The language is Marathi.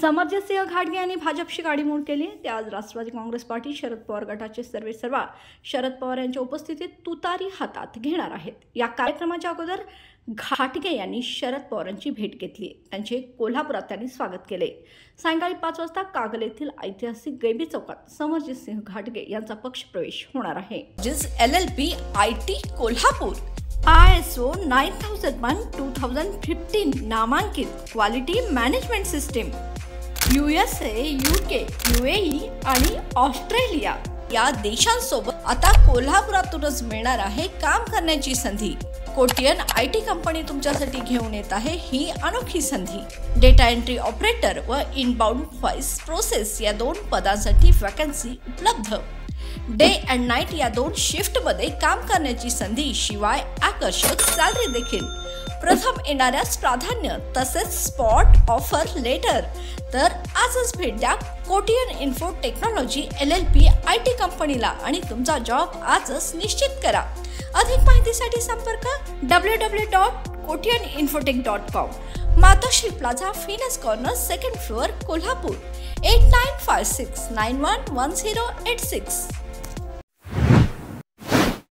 समरजितसिंह घाटगे यांनी भाजपशी गाडी मोड केली। ते आज राष्ट्रवादी काँग्रेस पार्टी शरद पवार गटाचे सर्वेसर्वा शरद पवार यांच्या उपस्थितीत तुतारी हातात घेणार आहेत। या कार्यक्रमाच्या अगोदर घाटगे यांनी शरद पवारांची भेट घेतली। त्यांचे कोल्हापुरात त्यांनी स्वागत केले। सायंकाळी 5 वाजता कागल येथील ऐतिहासिक गैबी चौकात समरजितसिंह घाटगे यांचा पक्षप्रवेश होणार आहे। जिस LLP IT कोल्हापूर ISO 9001:2015 नामांकित quality management system USA, UK, UAE आणि ऑस्ट्रेलिया या देशांसोबत आता कोल्हापुरातूनच मिळणार आहे काम करण्याची संधी। कोटियन IT कंपनी तुमच्यासाठी घेऊन येत आहे ही अनोखी संधी। डेटा एंट्री ऑपरेटर व इनबाउंड व्हॉइस प्रोसेस या 2 पदांसाठी वॅकन्सी उपलब्ध। डे अँड नाईट या 2 शिफ्टमध्ये काम करण्याची संधी, शिवाय आकर्षक सॅलरी देखील। प्रथम येणाऱ्यास प्राधान्य तसेच स्पॉट ऑफर लेटर। तर आजच भेट द्या Kotian info technology LLP IT कंपनीला आणि तुमचा जॉब आजच निश्चित करा। अधिक माहितीसाठी संपर्क www.kotiyaninfotech.com। मातोश्री प्लाझा, फिनस कॉर्नर, 2nd फ्लोअर, कोल्हापूर 8956911086।